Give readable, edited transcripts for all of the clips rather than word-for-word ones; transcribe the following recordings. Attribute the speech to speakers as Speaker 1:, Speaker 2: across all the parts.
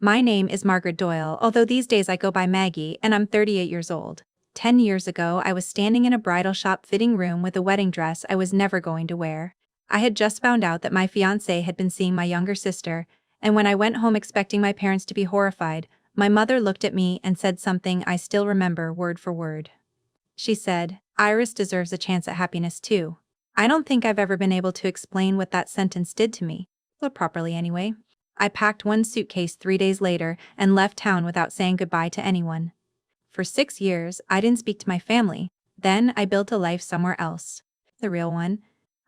Speaker 1: My name is Margaret Doyle, although these days I go by Maggie, and I'm 38 years old. 10 years ago, I was standing in a bridal shop fitting room with a wedding dress I was never going to wear. I had just found out that my fiancé had been seeing my younger sister, and when I went home expecting my parents to be horrified, my mother looked at me and said something I still remember word for word. She said, "Iris deserves a chance at happiness too." I don't think I've ever been able to explain what that sentence did to me. Well, properly anyway. I packed one suitcase 3 days later and left town without saying goodbye to anyone. For 6 years, I didn't speak to my family. Then I built a life somewhere else. The real one.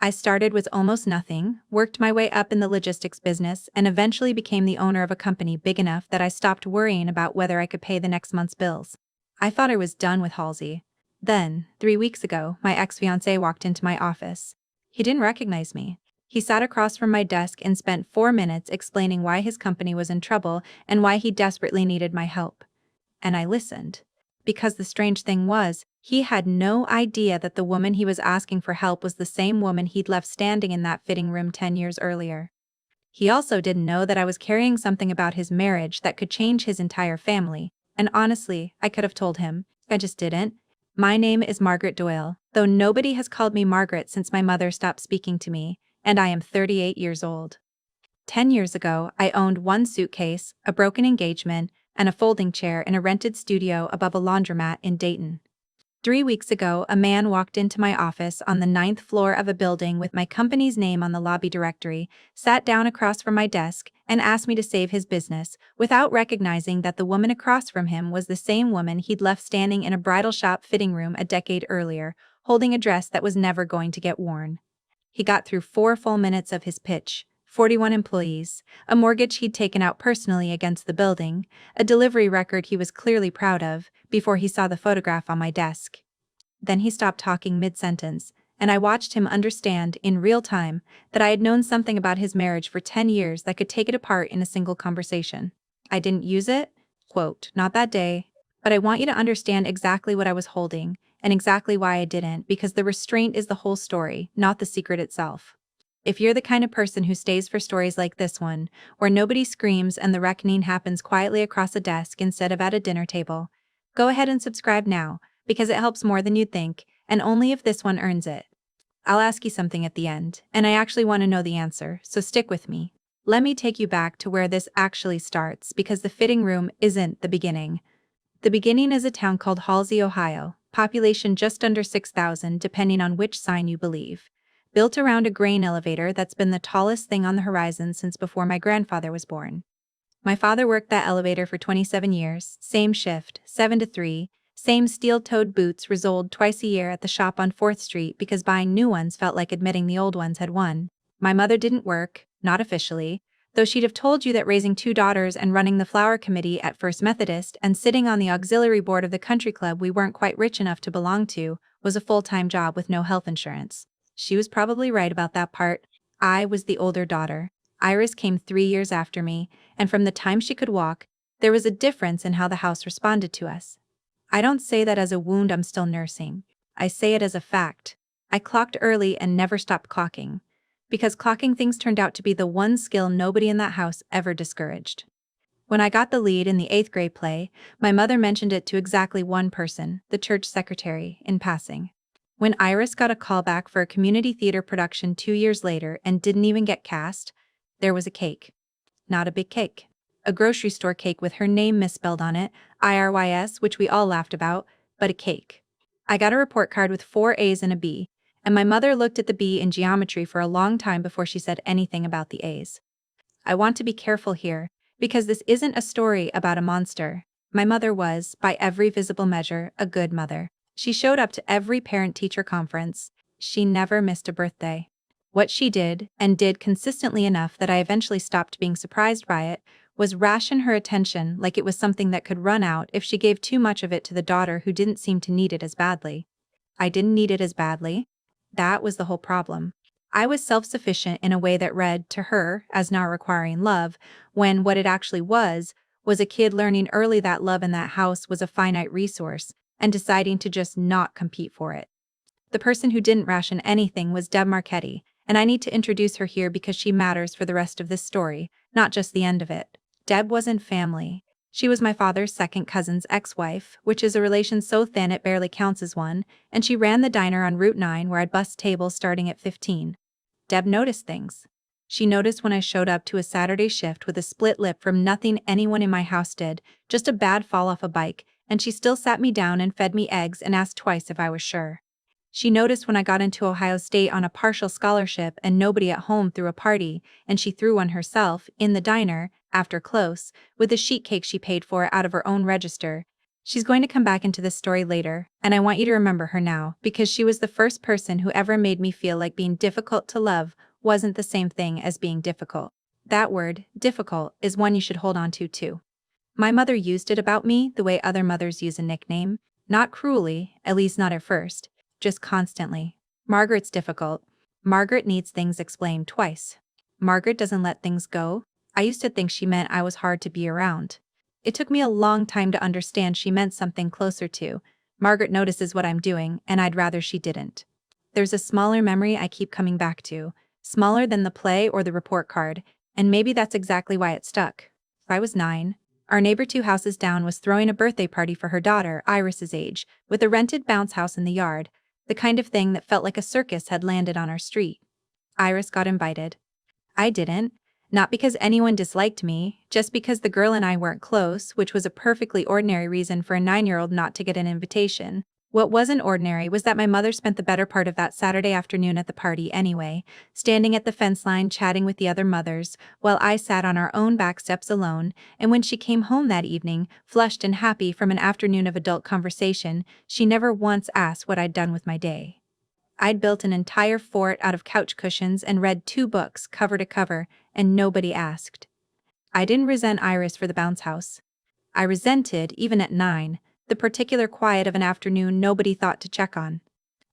Speaker 1: I started with almost nothing, worked my way up in the logistics business, and eventually became the owner of a company big enough that I stopped worrying about whether I could pay the next month's bills. I thought I was done with Halsey. Then, 3 weeks ago, my ex-fiancé walked into my office. He didn't recognize me. He sat across from my desk and spent 4 minutes explaining why his company was in trouble and why he desperately needed my help. And I listened. Because the strange thing was, he had no idea that the woman he was asking for help was the same woman he'd left standing in that fitting room 10 years earlier. He also didn't know that I was carrying something about his marriage that could change his entire family, and honestly, I could have told him. I just didn't. My name is Margaret Doyle, though nobody has called me Margaret since my mother stopped speaking to me, and I am 38 years old. 10 years ago, I owned one suitcase, a broken engagement, and a folding chair in a rented studio above a laundromat in Dayton. 3 weeks ago, a man walked into my office on the 9th floor of a building with my company's name on the lobby directory, sat down across from my desk, and asked me to save his business, without recognizing that the woman across from him was the same woman he'd left standing in a bridal shop fitting room a decade earlier, holding a dress that was never going to get worn. He got through 4 full minutes of his pitch: 41 employees, a mortgage he'd taken out personally against the building, a delivery record he was clearly proud of, before he saw the photograph on my desk. Then he stopped talking mid-sentence, and I watched him understand, in real time, that I had known something about his marriage for 10 years that could take it apart in a single conversation. I didn't use it, quote, not that day, but I want you to understand exactly what I was holding, and exactly why I didn't, because the restraint is the whole story, not the secret itself. If you're the kind of person who stays for stories like this one, where nobody screams and the reckoning happens quietly across a desk instead of at a dinner table, go ahead and subscribe now, because it helps more than you'd think, and only if this one earns it. I'll ask you something at the end, and I actually want to know the answer, so stick with me. Let me take you back to where this actually starts, because the fitting room isn't the beginning. The beginning is a town called Halsey, Ohio, population just under 6,000 depending on which sign you believe. Built around a grain elevator that's been the tallest thing on the horizon since before my grandfather was born. My father worked that elevator for 27 years, same shift, 7 to 3, same steel-toed boots resoled twice a year at the shop on 4th Street because buying new ones felt like admitting the old ones had won. My mother didn't work, not officially, though she'd have told you that raising 2 daughters and running the flower committee at First Methodist and sitting on the auxiliary board of the country club we weren't quite rich enough to belong to was a full-time job with no health insurance. She was probably right about that part. I was the older daughter. Iris came 3 years after me, and from the time she could walk, there was a difference in how the house responded to us. I don't say that as a wound I'm still nursing. I say it as a fact. I clocked early and never stopped clocking. Because clocking things turned out to be the one skill nobody in that house ever discouraged. When I got the lead in the 8th grade play, my mother mentioned it to exactly one person, the church secretary, in passing. When Iris got a call back for a community theater production 2 years later and didn't even get cast, there was a cake. Not a big cake. A grocery store cake with her name misspelled on it, IRYS, which we all laughed about, but a cake. I got a report card with 4 A's and a B, and my mother looked at the B in geometry for a long time before she said anything about the A's. I want to be careful here, because this isn't a story about a monster. My mother was, by every visible measure, a good mother. She showed up to every parent-teacher conference. She never missed a birthday. What she did, and did consistently enough that I eventually stopped being surprised by it, was ration her attention like it was something that could run out if she gave too much of it to the daughter who didn't seem to need it as badly. I didn't need it as badly. That was the whole problem. I was self-sufficient in a way that read, to her, as not requiring love, when what it actually was a kid learning early that love in that house was a finite resource, and deciding to just not compete for it. The person who didn't ration anything was Deb Marchetti, and I need to introduce her here because she matters for the rest of this story, not just the end of it. Deb wasn't family. She was my father's second cousin's ex-wife, which is a relation so thin it barely counts as one, and she ran the diner on Route 9 where I'd bust tables starting at 15. Deb noticed things. She noticed when I showed up to a Saturday shift with a split lip from nothing anyone in my house did, just a bad fall off a bike, and she still sat me down and fed me eggs and asked twice if I was sure. She noticed when I got into Ohio State on a partial scholarship and nobody at home threw a party, and she threw one herself, in the diner, after close, with the sheet cake she paid for out of her own register. She's going to come back into this story later, and I want you to remember her now, because she was the first person who ever made me feel like being difficult to love wasn't the same thing as being difficult. That word, difficult, is one you should hold on to too. My mother used it about me the way other mothers use a nickname, not cruelly, at least not at first, just constantly. Margaret's difficult. Margaret needs things explained twice. Margaret doesn't let things go. I used to think she meant I was hard to be around. It took me a long time to understand she meant something closer to, Margaret notices what I'm doing, and I'd rather she didn't. There's a smaller memory I keep coming back to, smaller than the play or the report card, and maybe that's exactly why it stuck. I was 9. Our neighbor 2 houses down was throwing a birthday party for her daughter, Iris's age, with a rented bounce house in the yard, the kind of thing that felt like a circus had landed on our street. Iris got invited. I didn't. Not because anyone disliked me, just because the girl and I weren't close, which was a perfectly ordinary reason for a 9-year-old not to get an invitation. What wasn't ordinary was that my mother spent the better part of that Saturday afternoon at the party anyway, standing at the fence line chatting with the other mothers, while I sat on our own back steps alone, and when she came home that evening, flushed and happy from an afternoon of adult conversation, she never once asked what I'd done with my day. I'd built an entire fort out of couch cushions and read 2 books cover to cover, and nobody asked. I didn't resent Iris for the bounce house. I resented, even at 9, the particular quiet of an afternoon nobody thought to check on.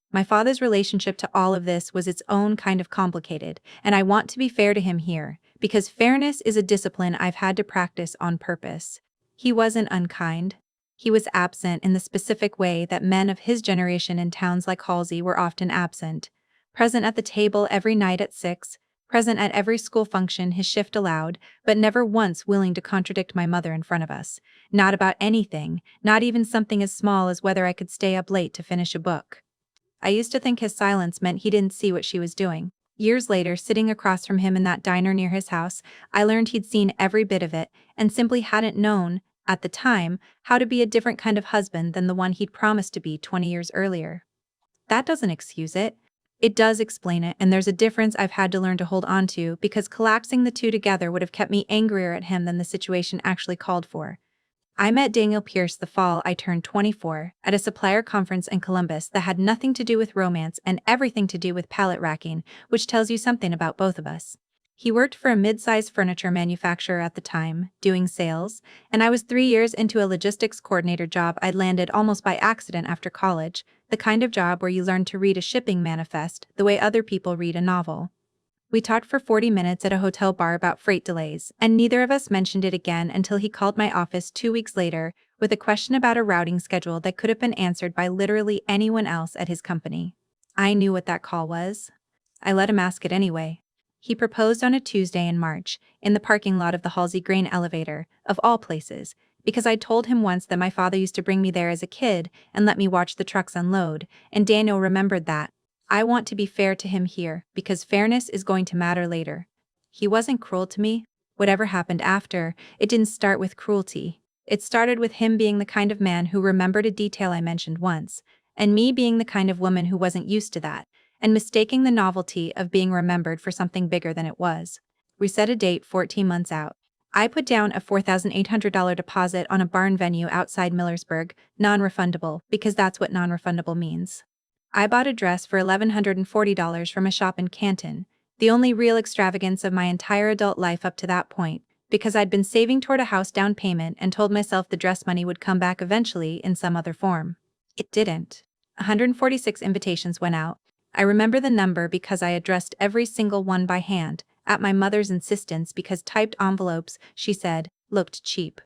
Speaker 1: My father's relationship to all of this was its own kind of complicated, and I want to be fair to him here, because fairness is a discipline I've had to practice on purpose. He wasn't unkind. He was absent in the specific way that men of his generation in towns like Halsey were often absent. Present at the table every night at 6, present at every school function his shift allowed, but never once willing to contradict my mother in front of us. Not about anything, not even something as small as whether I could stay up late to finish a book. I used to think his silence meant he didn't see what she was doing. Years later, sitting across from him in that diner near his house, I learned he'd seen every bit of it, and simply hadn't known, at the time, how to be a different kind of husband than the one he'd promised to be 20 years earlier. That doesn't excuse it. It does explain it, and there's a difference I've had to learn to hold on to, because collapsing the two together would have kept me angrier at him than the situation actually called for. I met Daniel Pierce the fall I turned 24, at a supplier conference in Columbus that had nothing to do with romance and everything to do with pallet racking, which tells you something about both of us. He worked for a mid-sized furniture manufacturer at the time, doing sales, and I was 3 years into a logistics coordinator job I'd landed almost by accident after college, the kind of job where you learn to read a shipping manifest the way other people read a novel. We talked for 40 minutes at a hotel bar about freight delays, and neither of us mentioned it again until he called my office 2 weeks later with a question about a routing schedule that could have been answered by literally anyone else at his company. I knew what that call was. I let him ask it anyway. He proposed on a Tuesday in March, in the parking lot of the Halsey grain elevator, of all places, because I'd told him once that my father used to bring me there as a kid and let me watch the trucks unload, and Daniel remembered that. I want to be fair to him here, because fairness is going to matter later. He wasn't cruel to me. Whatever happened after, it didn't start with cruelty. It started with him being the kind of man who remembered a detail I mentioned once, and me being the kind of woman who wasn't used to that, and mistaking the novelty of being remembered for something bigger than it was. We set a date 14 months out. I put down a $4,800 deposit on a barn venue outside Millersburg, non-refundable, because that's what non-refundable means. I bought a dress for $1,140 from a shop in Canton, the only real extravagance of my entire adult life up to that point, because I'd been saving toward a house down payment and told myself the dress money would come back eventually in some other form. It didn't. 146 invitations went out. I remember the number because I addressed every single one by hand, at my mother's insistence because typed envelopes, she said, looked cheap.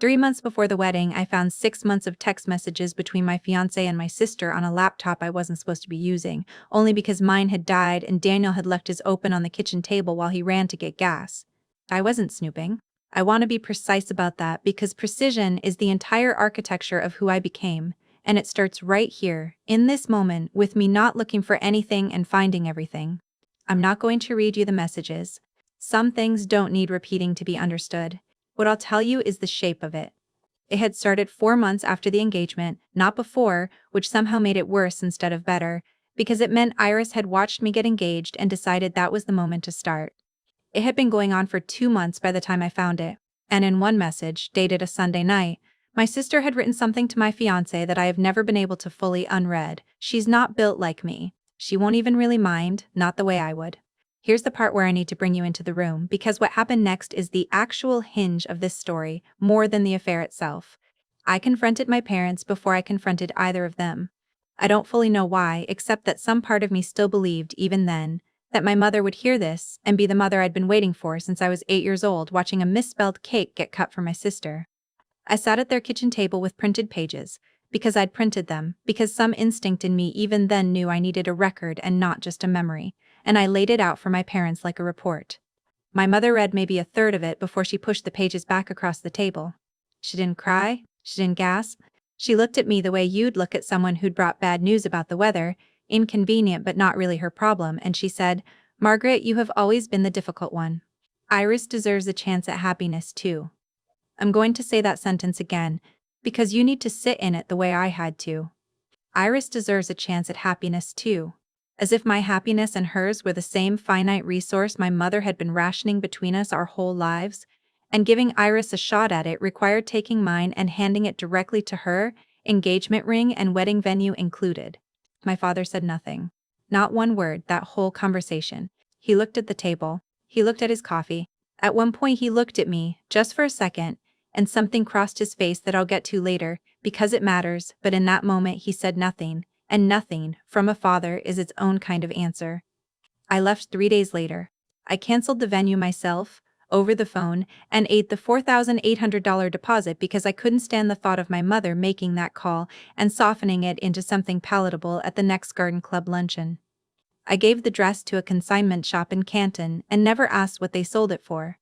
Speaker 1: 3 months before the wedding, I found 6 months of text messages between my fiancé and my sister on a laptop I wasn't supposed to be using, only because mine had died and Daniel had left his open on the kitchen table while he ran to get gas. I wasn't snooping. I want to be precise about that because precision is the entire architecture of who I became, and it starts right here, in this moment, with me not looking for anything and finding everything. I'm not going to read you the messages. Some things don't need repeating to be understood. What I'll tell you is the shape of it. It had started 4 months after the engagement, not before, which somehow made it worse instead of better, because it meant Iris had watched me get engaged and decided that was the moment to start. It had been going on for 2 months by the time I found it, and in one message, dated a Sunday night, my sister had written something to my fiancé that I have never been able to fully unread. She's not built like me. She won't even really mind, not the way I would. Here's the part where I need to bring you into the room, because what happened next is the actual hinge of this story, more than the affair itself. I confronted my parents before I confronted either of them. I don't fully know why, except that some part of me still believed, even then, that my mother would hear this and be the mother I'd been waiting for since I was 8 years old, watching a misspelled cake get cut for my sister. I sat at their kitchen table with printed pages, because I'd printed them, because some instinct in me even then knew I needed a record and not just a memory, and I laid it out for my parents like a report. My mother read maybe a third of it before she pushed the pages back across the table. She didn't cry, she didn't gasp. She looked at me the way you'd look at someone who'd brought bad news about the weather, inconvenient but not really her problem, and she said, "Margaret, you have always been the difficult one. Iris deserves a chance at happiness too." I'm going to say that sentence again, because you need to sit in it the way I had to. Iris deserves a chance at happiness too. As if my happiness and hers were the same finite resource my mother had been rationing between us our whole lives, and giving Iris a shot at it required taking mine and handing it directly to her, engagement ring and wedding venue included. My father said nothing. Not one word that whole conversation. He looked at the table. He looked at his coffee. At one point he looked at me, just for a second, and something crossed his face that I'll get to later, because it matters, but in that moment he said nothing, and nothing, from a father, is its own kind of answer. I left 3 days later. I canceled the venue myself, over the phone, and ate the $4,800 deposit because I couldn't stand the thought of my mother making that call and softening it into something palatable at the next garden club luncheon. I gave the dress to a consignment shop in Canton and never asked what they sold it for.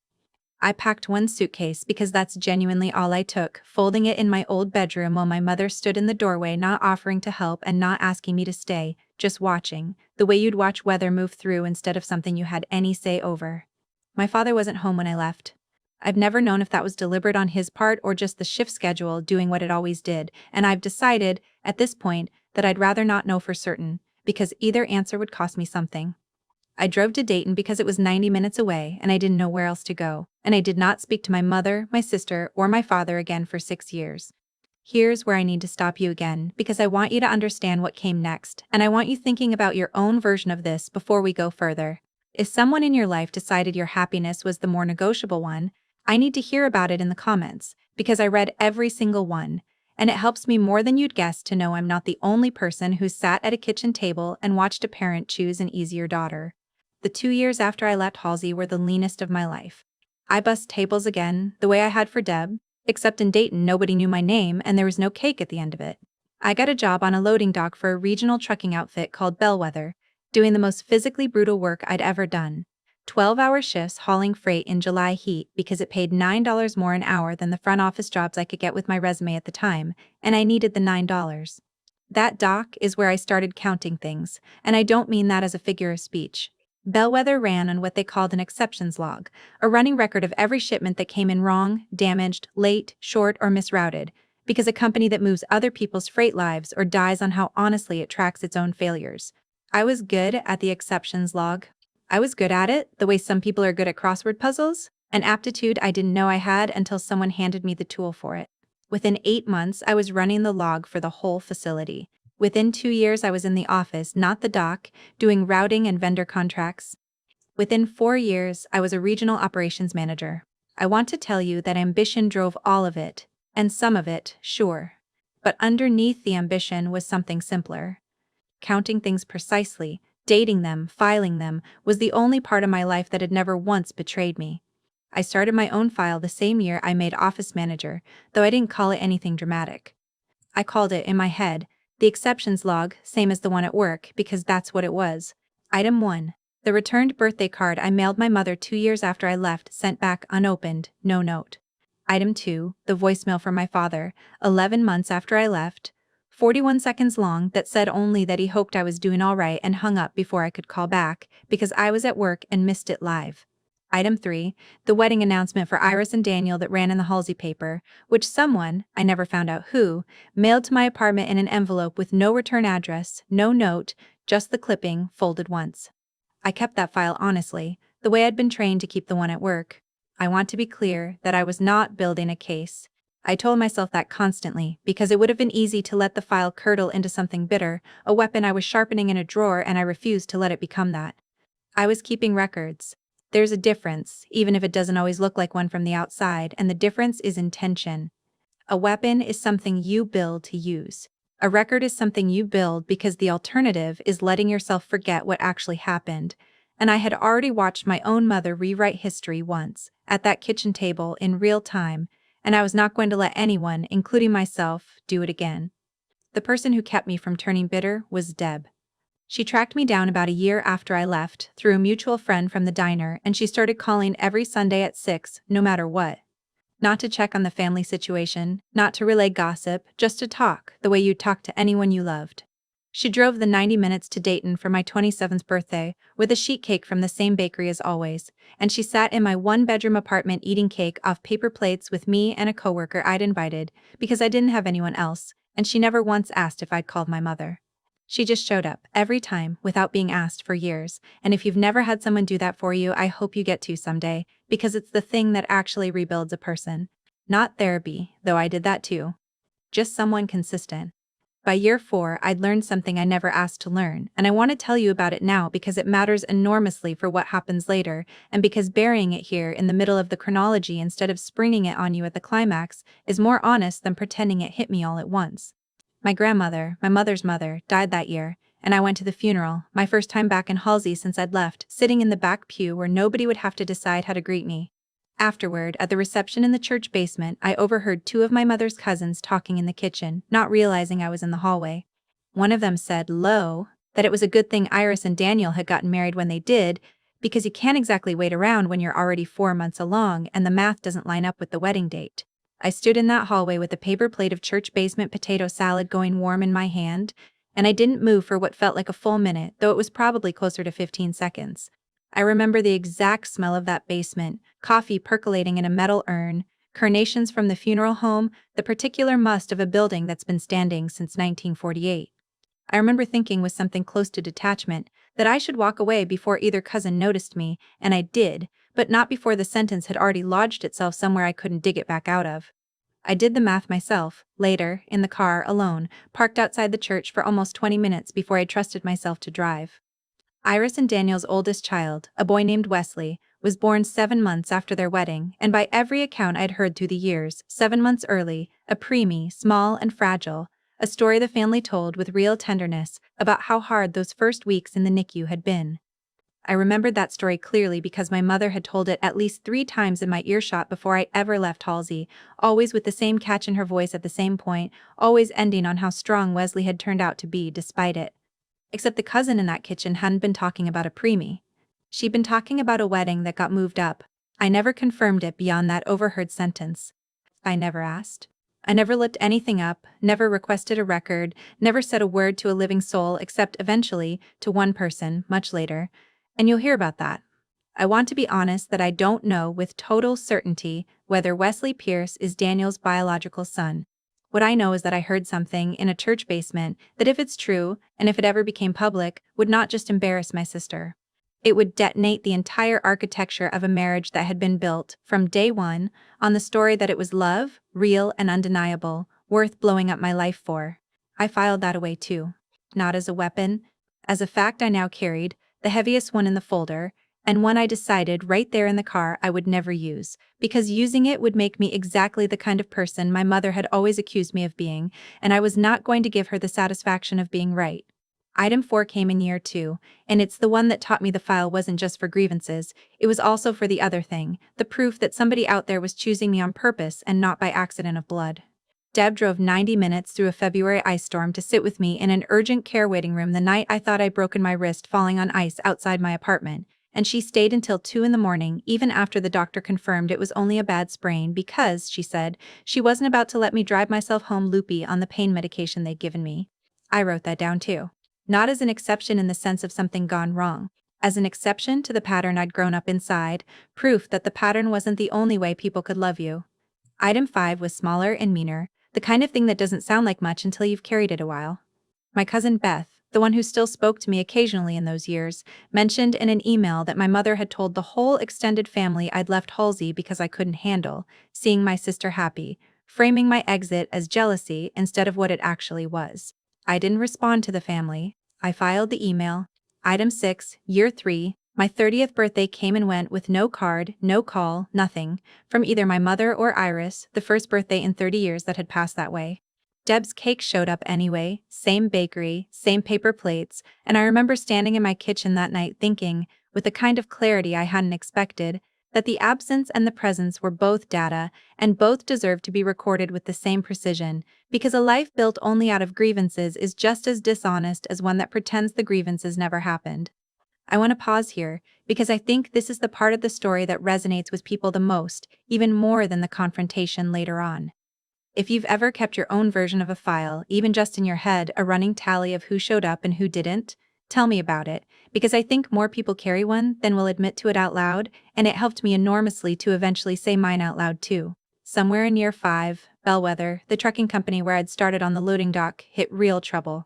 Speaker 1: I packed one suitcase because that's genuinely all I took, folding it in my old bedroom while my mother stood in the doorway, not offering to help and not asking me to stay, just watching, the way you'd watch weather move through instead of something you had any say over. My father wasn't home when I left. I've never known if that was deliberate on his part or just the shift schedule doing what it always did, and I've decided, at this point, that I'd rather not know for certain, because either answer would cost me something. I drove to Dayton because it was 90 minutes away and I didn't know where else to go, and I did not speak to my mother, my sister, or my father again for 6 years. Here's where I need to stop you again, because I want you to understand what came next, and I want you thinking about your own version of this before we go further. If someone in your life decided your happiness was the more negotiable one, I need to hear about it in the comments, because I read every single one, and it helps me more than you'd guess to know I'm not the only person who sat at a kitchen table and watched a parent choose an easier daughter. The 2 years after I left Halsey were the leanest of my life. I bussed tables again, the way I had for Deb, except in Dayton nobody knew my name and there was no cake at the end of it. I got a job on a loading dock for a regional trucking outfit called Bellwether, doing the most physically brutal work I'd ever done. 12-hour shifts hauling freight in July heat because it paid $9 more an hour than the front office jobs I could get with my resume at the time, and I needed the $9. That dock is where I started counting things, and I don't mean that as a figure of speech. Bellwether ran on what they called an exceptions log, a running record of every shipment that came in wrong, damaged, late, short, or misrouted, because a company that moves other people's freight lives or dies on how honestly it tracks its own failures. I was good at the exceptions log. I was good at it, the way some people are good at crossword puzzles, an aptitude I didn't know I had until someone handed me the tool for it. Within 8 months, I was running the log for the whole facility. Within 2 years, I was in the office, not the dock, doing routing and vendor contracts. Within 4 years, I was a regional operations manager. I want to tell you that ambition drove all of it, and some of it, sure. But underneath the ambition was something simpler. Counting things precisely, dating them, filing them, was the only part of my life that had never once betrayed me. I started my own file the same year I made office manager, though I didn't call it anything dramatic. I called it, in my head, the exceptions log, same as the one at work, because that's what it was. Item 1. The returned birthday card I mailed my mother 2 years after I left, sent back unopened, no note. Item 2, the voicemail from my father, 11 months after I left, 41 seconds long, that said only that he hoped I was doing all right and hung up before I could call back, because I was at work and missed it live. Item 3, the wedding announcement for Iris and Daniel that ran in the Halsey paper, which someone, I never found out who, mailed to my apartment in an envelope with no return address, no note, just the clipping, folded once. I kept that file honestly, the way I'd been trained to keep the one at work. I want to be clear that I was not building a case. I told myself that constantly, because it would have been easy to let the file curdle into something bitter, a weapon I was sharpening in a drawer, and I refused to let it become that. I was keeping records. There's a difference, even if it doesn't always look like one from the outside, and the difference is intention. A weapon is something you build to use. A record is something you build because the alternative is letting yourself forget what actually happened. And I had already watched my own mother rewrite history once, at that kitchen table in real time, and I was not going to let anyone, including myself, do it again. The person who kept me from turning bitter was Deb. She tracked me down about a year after I left, through a mutual friend from the diner, and she started calling every Sunday at 6, no matter what. Not to check on the family situation, not to relay gossip, just to talk, the way you'd talk to anyone you loved. She drove the 90 minutes to Dayton for my 27th birthday, with a sheet cake from the same bakery as always, and she sat in my one-bedroom apartment eating cake off paper plates with me and a coworker I'd invited, because I didn't have anyone else, and she never once asked if I'd called my mother. She just showed up, every time, without being asked for years, and if you've never had someone do that for you, I hope you get to someday, because it's the thing that actually rebuilds a person. Not therapy, though I did that too. Just someone consistent. By year 4, I'd learned something I never asked to learn, and I want to tell you about it now because it matters enormously for what happens later, and because burying it here in the middle of the chronology instead of springing it on you at the climax is more honest than pretending it hit me all at once. My grandmother, my mother's mother, died that year, and I went to the funeral, my first time back in Halsey since I'd left, sitting in the back pew where nobody would have to decide how to greet me. Afterward, at the reception in the church basement, I overheard 2 of my mother's cousins talking in the kitchen, not realizing I was in the hallway. One of them said, low, that it was a good thing Iris and Daniel had gotten married when they did, because you can't exactly wait around when you're already 4 months along and the math doesn't line up with the wedding date. I stood in that hallway with a paper plate of church basement potato salad going warm in my hand, and I didn't move for what felt like a full minute, though it was probably closer to 15 seconds. I remember the exact smell of that basement, coffee percolating in a metal urn, carnations from the funeral home, the particular must of a building that's been standing since 1948. I remember thinking with something close to detachment that I should walk away before either cousin noticed me, and I did, but not before the sentence had already lodged itself somewhere I couldn't dig it back out of. I did the math myself, later, in the car, alone, parked outside the church for almost 20 minutes before I trusted myself to drive. Iris and Daniel's oldest child, a boy named Wesley, was born 7 months after their wedding, and by every account I'd heard through the years, 7 months early, a preemie, small and fragile, a story the family told with real tenderness about how hard those first weeks in the NICU had been. I remembered that story clearly because my mother had told it at least 3 times in my earshot before I ever left Halsey, always with the same catch in her voice at the same point, always ending on how strong Wesley had turned out to be despite it. Except the cousin in that kitchen hadn't been talking about a preemie. She'd been talking about a wedding that got moved up. I never confirmed it beyond that overheard sentence. I never asked. I never looked anything up, never requested a record, never said a word to a living soul except eventually to one person, much later. And you'll hear about that. I want to be honest that I don't know with total certainty whether Wesley Pierce is Daniel's biological son. What I know is that I heard something in a church basement that, if it's true, and if it ever became public, would not just embarrass my sister. It would detonate the entire architecture of a marriage that had been built, from day one, on the story that it was love, real and undeniable, worth blowing up my life for. I filed that away too. Not as a weapon, as a fact I now carried, the heaviest one in the folder, and one I decided right there in the car I would never use, because using it would make me exactly the kind of person my mother had always accused me of being, and I was not going to give her the satisfaction of being right. Item 4 came in year 2, and it's the one that taught me the file wasn't just for grievances, it was also for the other thing, the proof that somebody out there was choosing me on purpose and not by accident of blood. Deb drove 90 minutes through a February ice storm to sit with me in an urgent care waiting room the night I thought I'd broken my wrist falling on ice outside my apartment, and she stayed until 2 in the morning even after the doctor confirmed it was only a bad sprain because, she said, she wasn't about to let me drive myself home loopy on the pain medication they'd given me. I wrote that down too. Not as an exception in the sense of something gone wrong, as an exception to the pattern I'd grown up inside, proof that the pattern wasn't the only way people could love you. Item 5 was smaller and meaner, the kind of thing that doesn't sound like much until you've carried it a while. My cousin Beth, the one who still spoke to me occasionally in those years, mentioned in an email that my mother had told the whole extended family I'd left Halsey because I couldn't handle seeing my sister happy, framing my exit as jealousy instead of what it actually was. I didn't respond to the family. I filed the email. Item 6, Year 3, my 30th birthday came and went with no card, no call, nothing, from either my mother or Iris, the first birthday in 30 years that had passed that way. Deb's cake showed up anyway, same bakery, same paper plates, and I remember standing in my kitchen that night thinking, with a kind of clarity I hadn't expected, that the absence and the presence were both data, and both deserved to be recorded with the same precision, because a life built only out of grievances is just as dishonest as one that pretends the grievances never happened. I want to pause here, because I think this is the part of the story that resonates with people the most, even more than the confrontation later on. If you've ever kept your own version of a file, even just in your head, a running tally of who showed up and who didn't, tell me about it, because I think more people carry one than will admit to it out loud, and it helped me enormously to eventually say mine out loud too. Somewhere in year 5, Bellwether, the trucking company where I'd started on the loading dock, hit real trouble.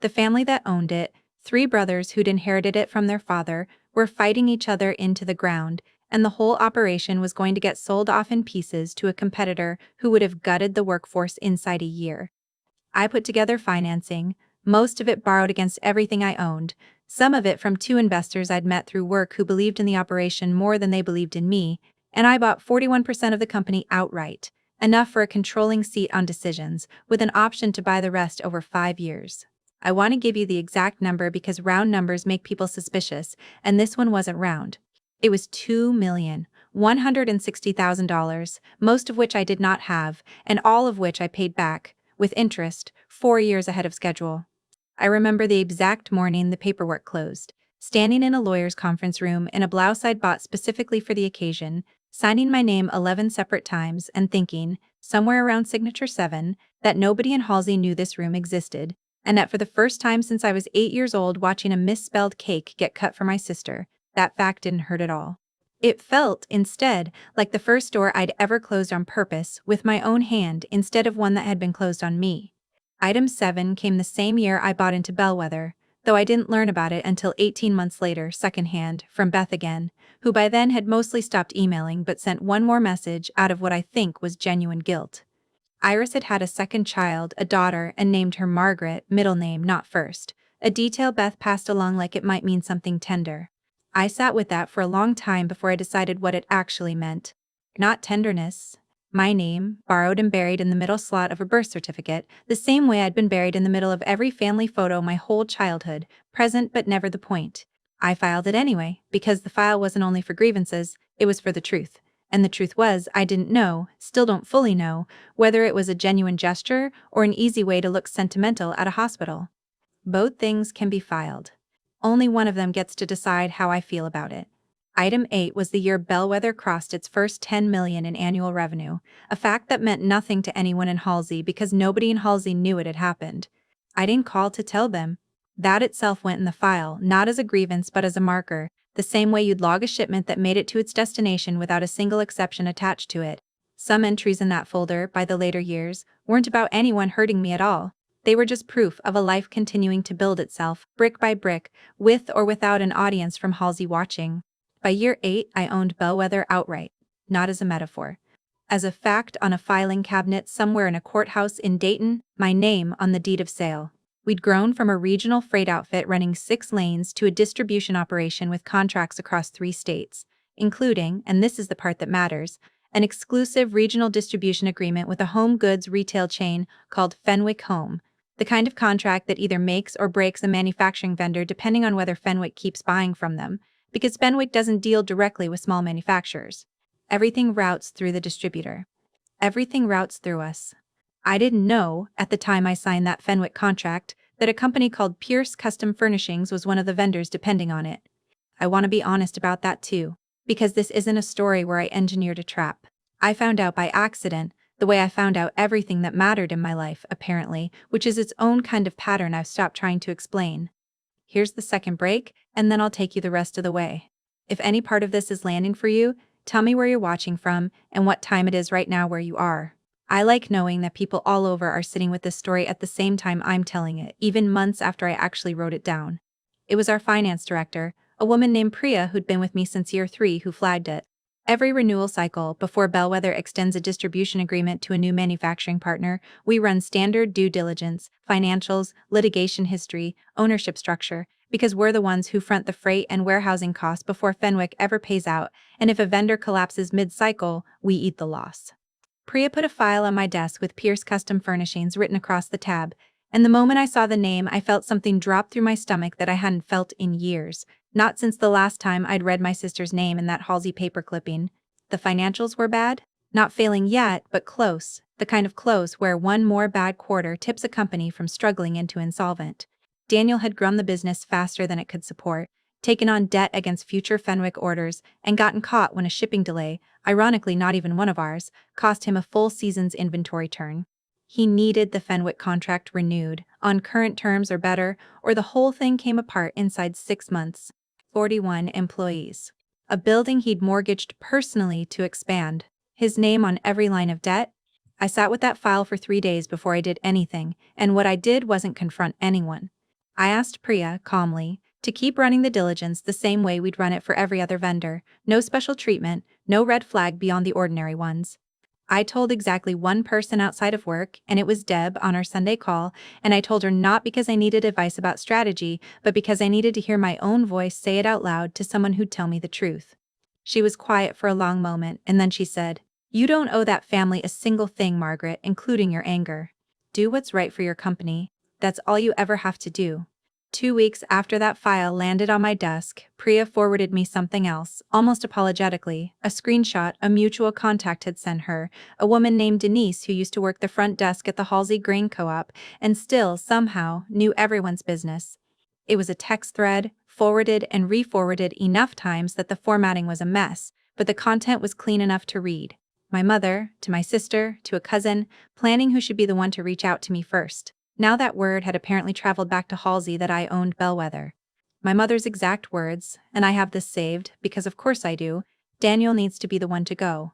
Speaker 1: The family that owned it, 3 brothers who'd inherited it from their father, were fighting each other into the ground, and the whole operation was going to get sold off in pieces to a competitor who would have gutted the workforce inside a year. I put together financing, most of it borrowed against everything I owned, some of it from 2 investors I'd met through work who believed in the operation more than they believed in me, and I bought 41% of the company outright, enough for a controlling seat on decisions, with an option to buy the rest over 5 years. I want to give you the exact number because round numbers make people suspicious, and this one wasn't round. It was $2,160,000, most of which I did not have, and all of which I paid back, with interest, 4 years ahead of schedule. I remember the exact morning the paperwork closed, standing in a lawyer's conference room in a blouse I'd bought specifically for the occasion, signing my name 11 separate times and thinking, somewhere around signature 7, that nobody in Halsey knew this room existed, and that for the first time since I was 8 years old watching a misspelled cake get cut for my sister, that fact didn't hurt at all. It felt, instead, like the first door I'd ever closed on purpose, with my own hand instead of one that had been closed on me. Item 7 came the same year I bought into Bellwether, though I didn't learn about it until 18 months later, secondhand, from Beth again, who by then had mostly stopped emailing but sent one more message out of what I think was genuine guilt. Iris had had a second child, a daughter, and named her Margaret, middle name, not first, a detail Beth passed along like it might mean something tender. I sat with that for a long time before I decided what it actually meant. Not tenderness. My name, borrowed and buried in the middle slot of a birth certificate, the same way I'd been buried in the middle of every family photo my whole childhood, present but never the point. I filed it anyway, because the file wasn't only for grievances, it was for the truth. And the truth was, I didn't know, still don't fully know, whether it was a genuine gesture or an easy way to look sentimental at a hospital. Both things can be filed. Only one of them gets to decide how I feel about it. Item 8 was the year Bellwether crossed its first $10 million in annual revenue, a fact that meant nothing to anyone in Halsey because nobody in Halsey knew it had happened. I didn't call to tell them. That itself went in the file, not as a grievance but as a marker, the same way you'd log a shipment that made it to its destination without a single exception attached to it. Some entries in that folder, by the later years, weren't about anyone hurting me at all. They were just proof of a life continuing to build itself, brick by brick, with or without an audience from Halsey watching. By year 8, I owned Bellwether outright, not as a metaphor. As a fact on a filing cabinet somewhere in a courthouse in Dayton, my name on the deed of sale. We'd grown from a regional freight outfit running 6 lanes to a distribution operation with contracts across 3 states, including, and this is the part that matters, an exclusive regional distribution agreement with a home goods retail chain called Fenwick Home, the kind of contract that either makes or breaks a manufacturing vendor depending on whether Fenwick keeps buying from them, because Fenwick doesn't deal directly with small manufacturers. Everything routes through the distributor. Everything routes through us. I didn't know, at the time I signed that Fenwick contract, that a company called Pierce Custom Furnishings was one of the vendors depending on it. I want to be honest about that too, because this isn't a story where I engineered a trap. I found out by accident, the way I found out everything that mattered in my life, apparently, which is its own kind of pattern I've stopped trying to explain. Here's the second break, and then I'll take you the rest of the way. If any part of this is landing for you, tell me where you're watching from and what time it is right now where you are. I like knowing that people all over are sitting with this story at the same time I'm telling it, even months after I actually wrote it down. It was our finance director, a woman named Priya who'd been with me since year 3, who flagged it. Every renewal cycle, before Bellwether extends a distribution agreement to a new manufacturing partner, we run standard due diligence, financials, litigation history, ownership structure, because we're the ones who front the freight and warehousing costs before Fenwick ever pays out, and if a vendor collapses mid-cycle, we eat the loss. Priya put a file on my desk with Pierce Custom Furnishings written across the tab, and the moment I saw the name I felt something drop through my stomach that I hadn't felt in years. Not since the last time I'd read my sister's name in that Halsey paper clipping. The financials were bad? Not failing yet, but close. The kind of close where one more bad quarter tips a company from struggling into insolvent. Daniel had grown the business faster than it could support, taken on debt against future Fenwick orders, and gotten caught when a shipping delay, ironically not even one of ours, cost him a full season's inventory turn. He needed the Fenwick contract renewed, on current terms or better, or the whole thing came apart inside 6 months. 41 employees. A building he'd mortgaged personally to expand. His name on every line of debt. I sat with that file for 3 days before I did anything, and what I did wasn't confront anyone. I asked Priya, calmly, to keep running the diligence the same way we'd run it for every other vendor, no special treatment, no red flag beyond the ordinary ones. I told exactly one person outside of work, and it was Deb on our Sunday call, and I told her not because I needed advice about strategy, but because I needed to hear my own voice say it out loud to someone who'd tell me the truth. She was quiet for a long moment, and then she said, "You don't owe that family a single thing, Margaret, including your anger. Do what's right for your company. That's all you ever have to do." 2 weeks after that file landed on my desk, Priya forwarded me something else, almost apologetically, a screenshot a mutual contact had sent her, a woman named Denise who used to work the front desk at the Halsey Grain Co-op and still, somehow, knew everyone's business. It was a text thread, forwarded and re-forwarded enough times that the formatting was a mess, but the content was clean enough to read. My mother, to my sister, to a cousin, planning who should be the one to reach out to me first. Now that word had apparently traveled back to Halsey that I owned Bellwether. My mother's exact words, and I have this saved, because of course I do, Daniel needs to be the one to go.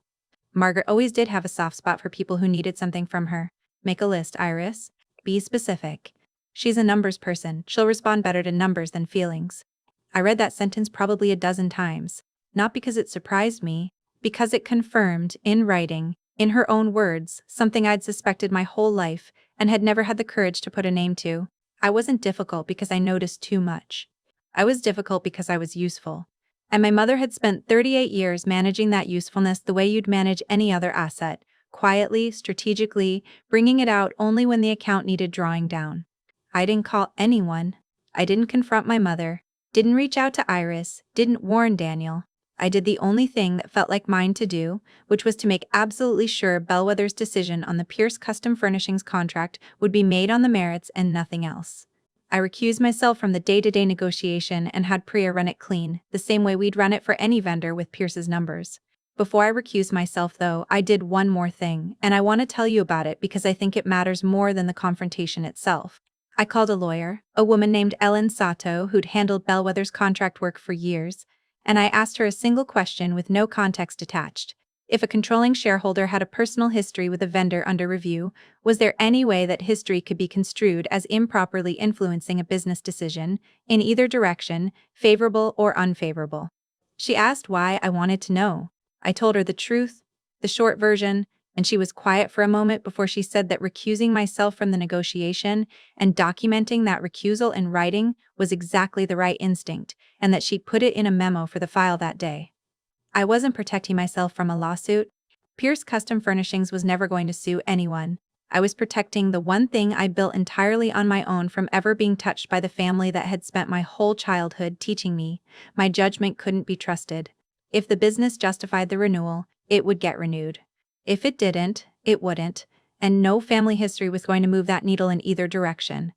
Speaker 1: Margaret always did have a soft spot for people who needed something from her. Make a list, Iris. Be specific. She's a numbers person, she'll respond better to numbers than feelings. I read that sentence probably a dozen times, not because it surprised me, because it confirmed, in writing, in her own words, something I'd suspected my whole life, and had never had the courage to put a name to. I wasn't difficult because I noticed too much. I was difficult because I was useful. And my mother had spent 38 years managing that usefulness the way you'd manage any other asset, quietly, strategically, bringing it out only when the account needed drawing down. I didn't call anyone. I didn't confront my mother, didn't reach out to Iris, didn't warn Daniel. I did the only thing that felt like mine to do, which was to make absolutely sure Bellwether's decision on the Pierce Custom Furnishings contract would be made on the merits and nothing else. I recused myself from the day-to-day negotiation and had Priya run it clean, the same way we'd run it for any vendor with Pierce's numbers. Before I recused myself, though, I did one more thing, and I want to tell you about it because I think it matters more than the confrontation itself. I called a lawyer, a woman named Ellen Sato who'd handled Bellwether's contract work for years, and I asked her a single question with no context attached. If a controlling shareholder had a personal history with a vendor under review, was there any way that history could be construed as improperly influencing a business decision, in either direction, favorable or unfavorable? She asked why I wanted to know. I told her the truth, the short version, and she was quiet for a moment before she said that recusing myself from the negotiation and documenting that recusal in writing was exactly the right instinct, and that she'd put it in a memo for the file that day. I wasn't protecting myself from a lawsuit. Pierce Custom Furnishings was never going to sue anyone. I was protecting the one thing I built entirely on my own from ever being touched by the family that had spent my whole childhood teaching me my judgment couldn't be trusted. If the business justified the renewal, it would get renewed. If it didn't, it wouldn't, and no family history was going to move that needle in either direction.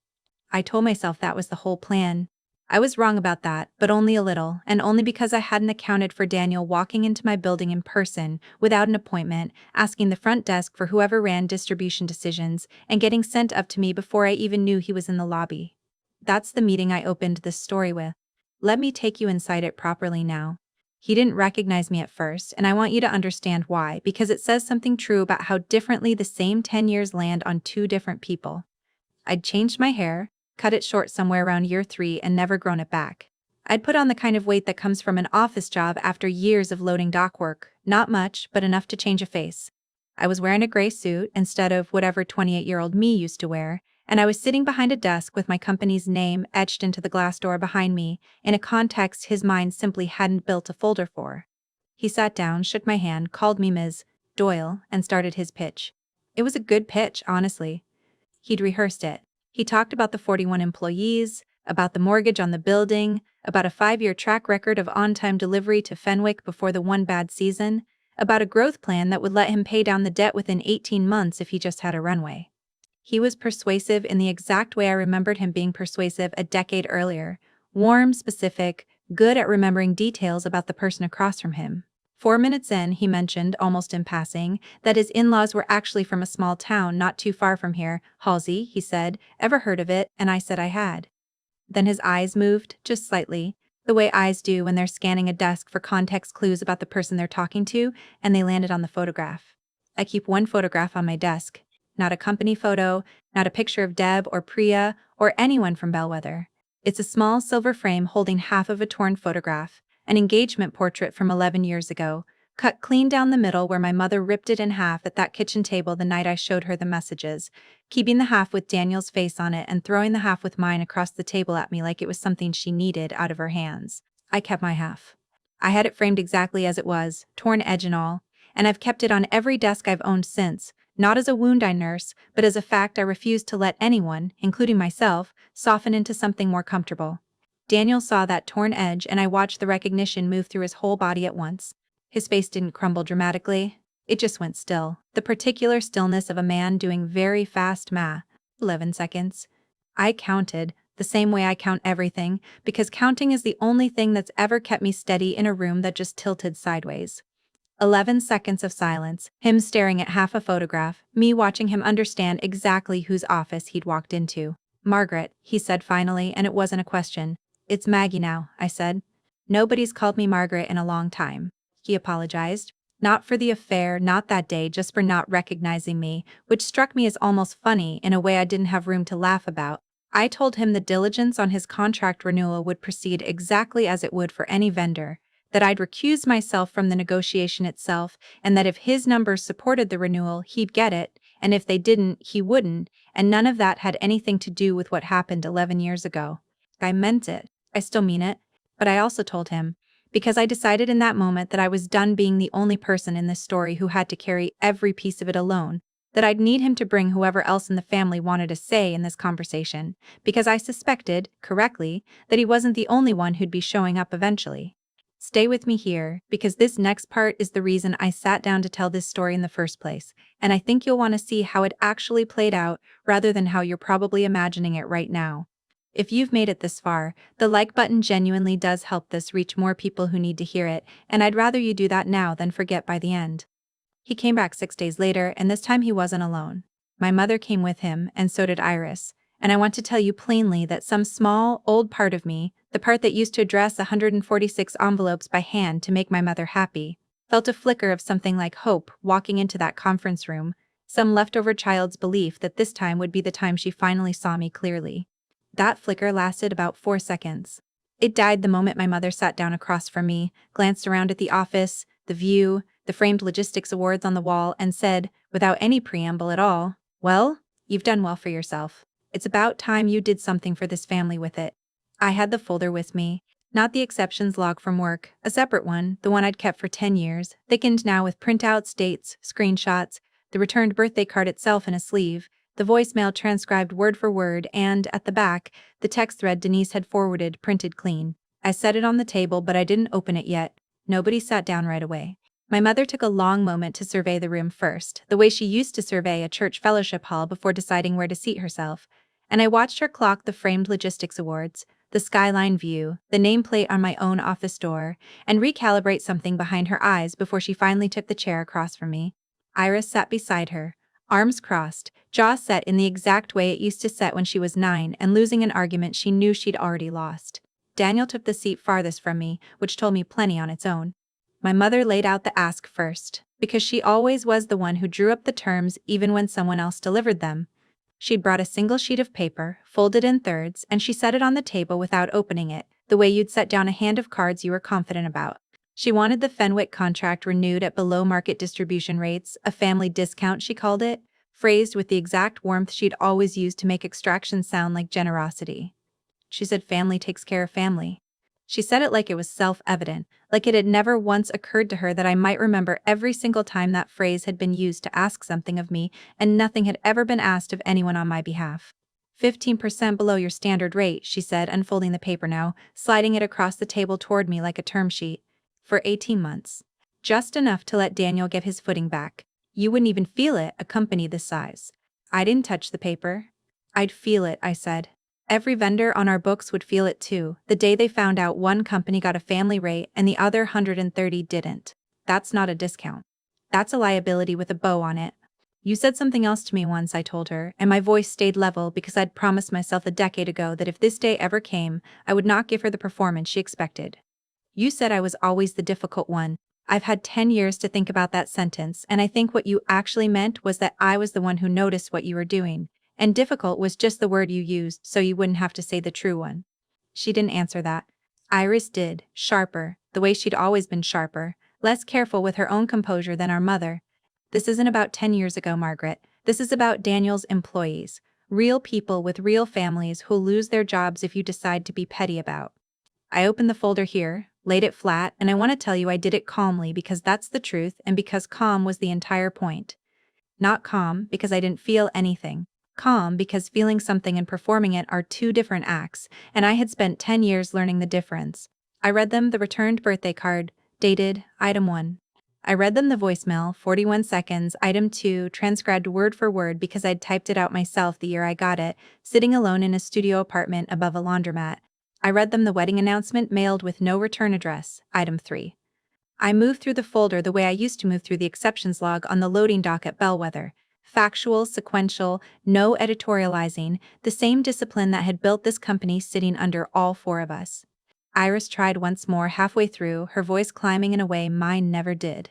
Speaker 1: I told myself that was the whole plan. I was wrong about that, but only a little, and only because I hadn't accounted for Daniel walking into my building in person, without an appointment, asking the front desk for whoever ran distribution decisions, and getting sent up to me before I even knew he was in the lobby. That's the meeting I opened this story with. Let me take you inside it properly now. He didn't recognize me at first, and I want you to understand why, because it says something true about how differently the same 10 years land on two different people. I'd changed my hair, cut it short somewhere around year 3 and never grown it back. I'd put on the kind of weight that comes from an office job after years of loading dock work, not much, but enough to change a face. I was wearing a gray suit instead of whatever 28-year-old me used to wear, and I was sitting behind a desk with my company's name etched into the glass door behind me, in a context his mind simply hadn't built a folder for. He sat down, shook my hand, called me Ms. Doyle, and started his pitch. It was a good pitch, honestly. He'd rehearsed it. He talked about the 41 employees, about the mortgage on the building, about a 5-year track record of on-time delivery to Fenwick before the one bad season, about a growth plan that would let him pay down the debt within 18 months if he just had a runway. He was persuasive in the exact way I remembered him being persuasive a decade earlier, warm, specific, good at remembering details about the person across from him. 4 minutes in, he mentioned, almost in passing, that his in-laws were actually from a small town not too far from here. Halsey, he said. Ever heard of it? And I said I had. Then his eyes moved, just slightly, the way eyes do when they're scanning a desk for context clues about the person they're talking to, and they landed on the photograph. I keep one photograph on my desk. Not a company photo, not a picture of Deb or Priya or anyone from Bellwether. It's a small silver frame holding half of a torn photograph. An engagement portrait from 11 years ago, cut clean down the middle where my mother ripped it in half at that kitchen table the night I showed her the messages, keeping the half with Daniel's face on it and throwing the half with mine across the table at me like it was something she needed out of her hands. I kept my half. I had it framed exactly as it was, torn edge and all, and I've kept it on every desk I've owned since, not as a wound I nurse, but as a fact I refuse to let anyone, including myself, soften into something more comfortable. Daniel saw that torn edge, and I watched the recognition move through his whole body at once. His face didn't crumble dramatically. It just went still, the particular stillness of a man doing very fast math. 11 seconds. I counted, the same way I count everything, because counting is the only thing that's ever kept me steady in a room that just tilted sideways. 11 seconds of silence, him staring at half a photograph, me watching him understand exactly whose office he'd walked into. Margaret, he said finally, and it wasn't a question. It's Maggie now, I said. Nobody's called me Margaret in a long time. He apologized. Not for the affair, not that day, just for not recognizing me, which struck me as almost funny in a way I didn't have room to laugh about. I told him the diligence on his contract renewal would proceed exactly as it would for any vendor, that I'd recused myself from the negotiation itself, and that if his numbers supported the renewal, he'd get it, and if they didn't, he wouldn't, and none of that had anything to do with what happened 11 years ago. I meant it. I still mean it, but I also told him, because I decided in that moment that I was done being the only person in this story who had to carry every piece of it alone, that I'd need him to bring whoever else in the family wanted a say in this conversation, because I suspected, correctly, that he wasn't the only one who'd be showing up eventually. Stay with me here, because this next part is the reason I sat down to tell this story in the first place, and I think you'll want to see how it actually played out rather than how you're probably imagining it right now. If you've made it this far, the like button genuinely does help this reach more people who need to hear it, and I'd rather you do that now than forget by the end. He came back 6 days later, and this time he wasn't alone. My mother came with him, and so did Iris, and I want to tell you plainly that some small, old part of me, the part that used to address 146 envelopes by hand to make my mother happy, felt a flicker of something like hope walking into that conference room, some leftover child's belief that this time would be the time she finally saw me clearly. That flicker lasted about 4 seconds. It died the moment my mother sat down across from me, glanced around at the office, the view, the framed logistics awards on the wall, and said, without any preamble at all, "Well, you've done well for yourself. It's about time you did something for this family with it." I had the folder with me, not the exceptions log from work, a separate one, the one I'd kept for 10 years, thickened now with printouts, dates, screenshots, the returned birthday card itself in a sleeve, the voicemail transcribed word for word, and, at the back, the text thread Denise had forwarded printed clean. I set it on the table, but I didn't open it yet. Nobody sat down right away. My mother took a long moment to survey the room first, the way she used to survey a church fellowship hall before deciding where to seat herself, and I watched her clock the framed logistics awards, the skyline view, the nameplate on my own office door, and recalibrate something behind her eyes before she finally took the chair across from me. Iris sat beside her, arms crossed, jaw set in the exact way it used to set when she was 9 and losing an argument she knew she'd already lost. Daniel took the seat farthest from me, which told me plenty on its own. My mother laid out the ask first, because she always was the one who drew up the terms even when someone else delivered them. She'd brought a single sheet of paper, folded in thirds, and she set it on the table without opening it, the way you'd set down a hand of cards you were confident about. She wanted the Fenwick contract renewed at below-market distribution rates, a family discount she called it, phrased with the exact warmth she'd always used to make extraction sound like generosity. She said family takes care of family. She said it like it was self-evident, like it had never once occurred to her that I might remember every single time that phrase had been used to ask something of me, and nothing had ever been asked of anyone on my behalf. 15% below your standard rate, she said, unfolding the paper now, sliding it across the table toward me like a term sheet. For 18 months. Just enough to let Daniel get his footing back. You wouldn't even feel it, a company this size. I didn't touch the paper. I'd feel it, I said. Every vendor on our books would feel it too, the day they found out one company got a family rate and the other 130 didn't. That's not a discount. That's a liability with a bow on it. You said something else to me once, I told her, and my voice stayed level because I'd promised myself a decade ago that if this day ever came, I would not give her the performance she expected. You said I was always the difficult one. I've had 10 years to think about that sentence, and I think what you actually meant was that I was the one who noticed what you were doing. And difficult was just the word you used, so you wouldn't have to say the true one. She didn't answer that. Iris did, sharper, the way she'd always been sharper, less careful with her own composure than our mother. This isn't about 10 years ago, Margaret. This is about Daniel's employees. Real people with real families who'll lose their jobs if you decide to be petty about. I opened the folder here, laid it flat, and I want to tell you I did it calmly because that's the truth and because calm was the entire point. Not calm because I didn't feel anything. Calm because feeling something and performing it are two different acts, and I had spent 10 years learning the difference. I read them the returned birthday card, dated, item 1. I read them the voicemail, 41 seconds, item 2, transcribed word for word because I'd typed it out myself the year I got it, sitting alone in a studio apartment above a laundromat. I read them the wedding announcement mailed with no return address, item 3. I moved through the folder the way I used to move through the exceptions log on the loading dock at Bellwether. Factual, sequential, no editorializing, the same discipline that had built this company sitting under all four of us. Iris tried once more halfway through, her voice climbing in a way mine never did.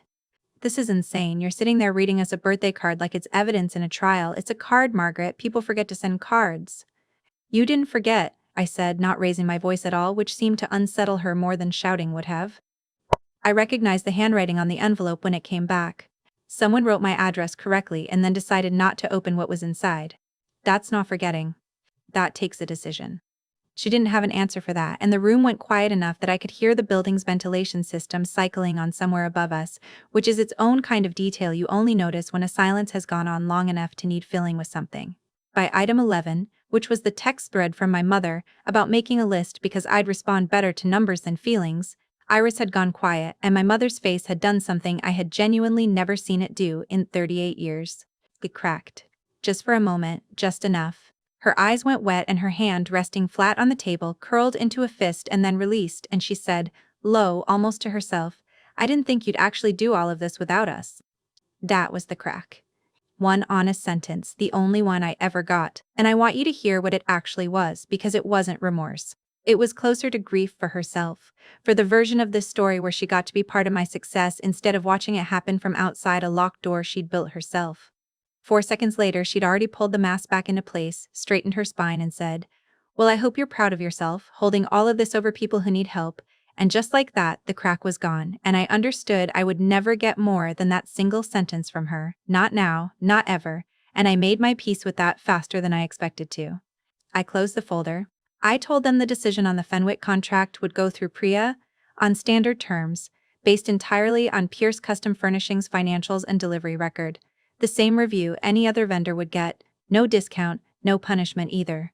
Speaker 1: This is insane. You're sitting there reading us a birthday card like it's evidence in a trial. It's a card, Margaret. People forget to send cards. You didn't forget, I said, not raising my voice at all, which seemed to unsettle her more than shouting would have. I recognized the handwriting on the envelope when it came back. Someone wrote my address correctly and then decided not to open what was inside. That's not forgetting. That takes a decision. She didn't have an answer for that, and the room went quiet enough that I could hear the building's ventilation system cycling on somewhere above us, which is its own kind of detail you only notice when a silence has gone on long enough to need filling with something. By item 11, which was the text thread from my mother about making a list because I'd respond better to numbers than feelings, Iris had gone quiet, and my mother's face had done something I had genuinely never seen it do in 38 years. It cracked. Just for a moment, just enough. Her eyes went wet and her hand, resting flat on the table, curled into a fist and then released, and she said, low, almost to herself, I didn't think you'd actually do all of this without us. That was the crack. One honest sentence, the only one I ever got, and I want you to hear what it actually was, because it wasn't remorse. It was closer to grief for herself, for the version of this story where she got to be part of my success instead of watching it happen from outside a locked door she'd built herself. 4 seconds later, she'd already pulled the mask back into place, straightened her spine, and said, well, I hope you're proud of yourself, holding all of this over people who need help. And just like that, the crack was gone, and I understood I would never get more than that single sentence from her, not now, not ever, and I made my peace with that faster than I expected to. I closed the folder. I told them the decision on the Fenwick contract would go through Priya, on standard terms, based entirely on Pierce Custom Furnishings' financials and delivery record. The same review any other vendor would get, no discount, no punishment either.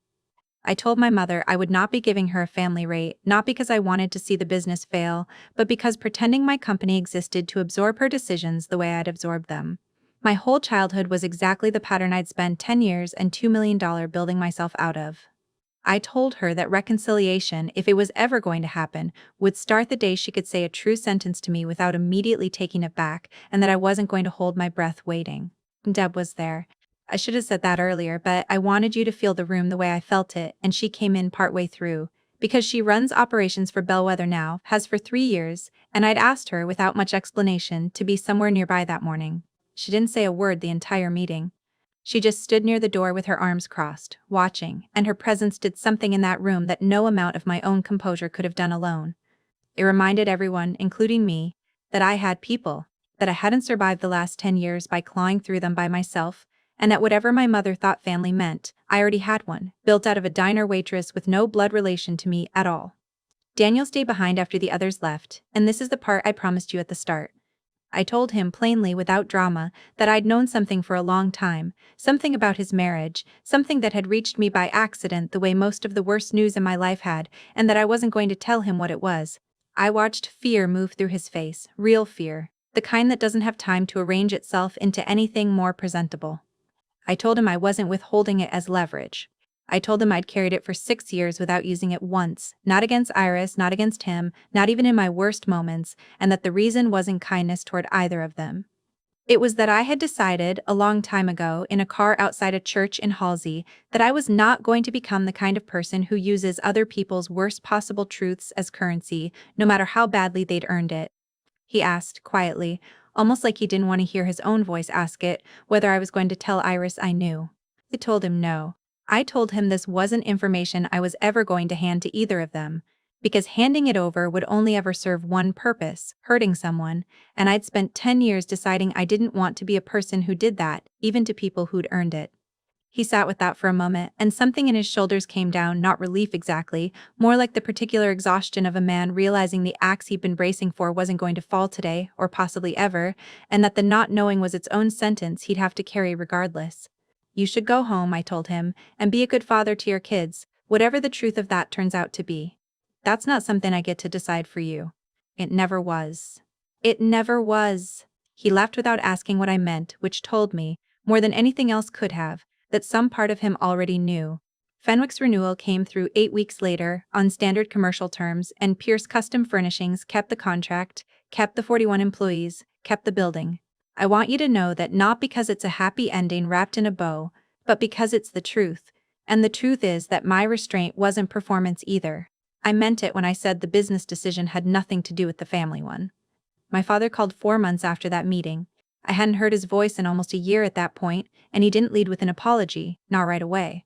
Speaker 1: I told my mother I would not be giving her a family rate, not because I wanted to see the business fail, but because pretending my company existed to absorb her decisions the way I'd absorbed them. My whole childhood was exactly the pattern I'd spent 10 years and $2 million building myself out of. I told her that reconciliation, if it was ever going to happen, would start the day she could say a true sentence to me without immediately taking it back, and that I wasn't going to hold my breath waiting. Deb was there. I should have said that earlier, but I wanted you to feel the room the way I felt it, and she came in partway through. Because she runs operations for Bellwether now, has for 3 years, and I'd asked her, without much explanation, to be somewhere nearby that morning. She didn't say a word the entire meeting. She just stood near the door with her arms crossed, watching, and her presence did something in that room that no amount of my own composure could have done alone. It reminded everyone, including me, that I had people, that I hadn't survived the last 10 years by clawing through them by myself, and that whatever my mother thought family meant, I already had one, built out of a diner waitress with no blood relation to me at all. Daniel stayed behind after the others left, and this is the part I promised you at the start. I told him plainly, without drama, that I'd known something for a long time, something about his marriage, something that had reached me by accident the way most of the worst news in my life had, and that I wasn't going to tell him what it was. I watched fear move through his face, real fear, the kind that doesn't have time to arrange itself into anything more presentable. I told him I wasn't withholding it as leverage. I told him I'd carried it for 6 years without using it once, not against Iris, not against him, not even in my worst moments, and that the reason wasn't kindness toward either of them. It was that I had decided, a long time ago, in a car outside a church in Halsey, that I was not going to become the kind of person who uses other people's worst possible truths as currency, no matter how badly they'd earned it. He asked, quietly, almost like he didn't want to hear his own voice ask it, whether I was going to tell Iris I knew. I told him no. I told him this wasn't information I was ever going to hand to either of them, because handing it over would only ever serve one purpose, hurting someone, and I'd spent 10 years deciding I didn't want to be a person who did that, even to people who'd earned it. He sat with that for a moment, and something in his shoulders came down, not relief exactly, more like the particular exhaustion of a man realizing the axe he'd been bracing for wasn't going to fall today, or possibly ever, and that the not knowing was its own sentence he'd have to carry regardless. You should go home, I told him, and be a good father to your kids, whatever the truth of that turns out to be. That's not something I get to decide for you. It never was. It never was. He laughed without asking what I meant, which told me, more than anything else could have, that some part of him already knew. Fenwick's renewal came through 8 weeks later, on standard commercial terms, and Pierce Custom Furnishings kept the contract, kept the 41 employees, kept the building. I want you to know that not because it's a happy ending wrapped in a bow, but because it's the truth. And the truth is that my restraint wasn't performance either. I meant it when I said the business decision had nothing to do with the family one. My father called 4 months after that meeting. I hadn't heard his voice in almost a year at that point, and he didn't lead with an apology, not right away.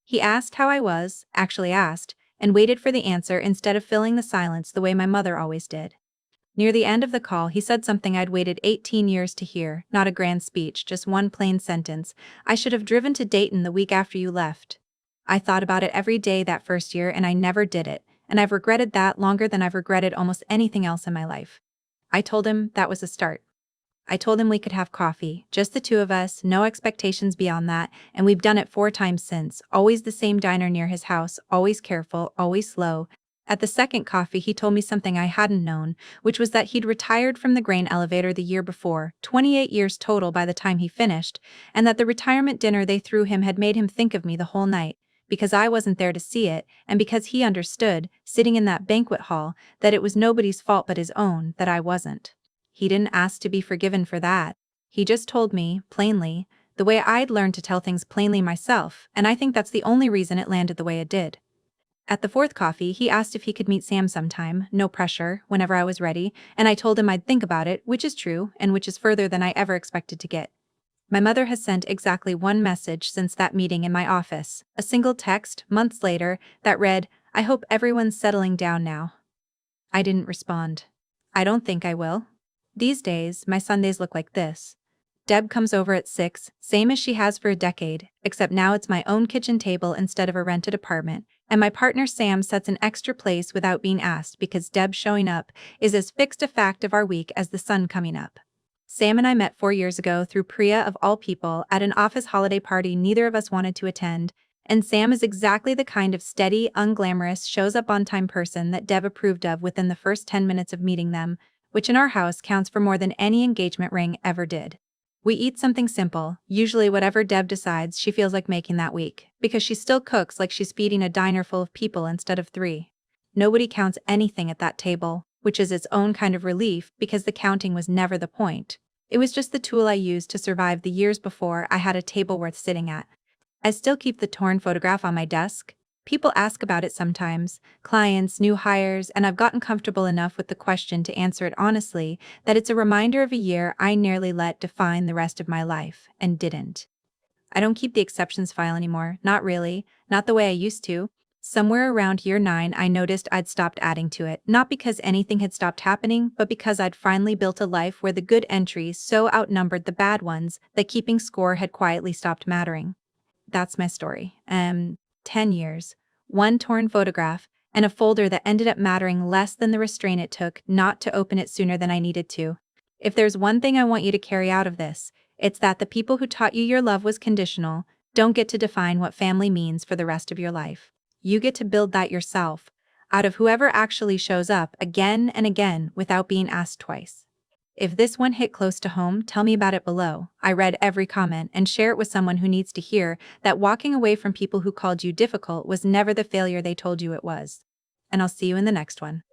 Speaker 1: He asked how I was, actually asked, and waited for the answer instead of filling the silence the way my mother always did. Near the end of the call, he said something I'd waited 18 years to hear, not a grand speech, just one plain sentence. I should have driven to Dayton the week after you left. I thought about it every day that first year, and I never did it, and I've regretted that longer than I've regretted almost anything else in my life. I told him that was a start. I told him we could have coffee, just the two of us, no expectations beyond that, and we've done it 4 times since, always the same diner near his house, always careful, always slow. At the second coffee, he told me something I hadn't known, which was that he'd retired from the grain elevator the year before, 28 years total by the time he finished, and that the retirement dinner they threw him had made him think of me the whole night, because I wasn't there to see it, and because he understood, sitting in that banquet hall, that it was nobody's fault but his own, that I wasn't. He didn't ask to be forgiven for that. He just told me, plainly, the way I'd learned to tell things plainly myself, and I think that's the only reason it landed the way it did. At the 4th coffee, he asked if he could meet Sam sometime, no pressure, whenever I was ready, and I told him I'd think about it, which is true, and which is further than I ever expected to get. My mother has sent exactly one message since that meeting in my office, a single text, months later, that read, "I hope everyone's settling down now." I didn't respond. I don't think I will. These days, my Sundays look like this. Deb comes over at 6, same as she has for a decade, except now it's my own kitchen table instead of a rented apartment, and my partner Sam sets an extra place without being asked because Deb showing up is as fixed a fact of our week as the sun coming up. Sam and I met 4 years ago through Priya of all people at an office holiday party neither of us wanted to attend, And Sam is exactly the kind of steady, unglamorous, shows up on time person that Deb approved of within the first 10 minutes of meeting them, which in our house counts for more than any engagement ring ever did. We eat something simple, usually whatever Deb decides she feels like making that week, because she still cooks like she's feeding a diner full of people instead of three. Nobody counts anything at that table, which is its own kind of relief because the counting was never the point. It was just the tool I used to survive the years before I had a table worth sitting at. I still keep the torn photograph on my desk. People ask about it sometimes, clients, new hires, and I've gotten comfortable enough with the question to answer it honestly that it's a reminder of a year I nearly let define the rest of my life, and didn't. I don't keep the exceptions file anymore, not really, not the way I used to. Somewhere around year 9 I noticed I'd stopped adding to it, not because anything had stopped happening, but because I'd finally built a life where the good entries so outnumbered the bad ones that keeping score had quietly stopped mattering. That's my story. 10 years, one torn photograph, and a folder that ended up mattering less than the restraint it took not to open it sooner than I needed to. If there's one thing I want you to carry out of this, it's that the people who taught you your love was conditional don't get to define what family means for the rest of your life. You get to build that yourself, out of whoever actually shows up again and again without being asked twice. If this one hit close to home, tell me about it below. I read every comment and share it with someone who needs to hear that walking away from people who called you difficult was never the failure they told you it was. And I'll see you in the next one.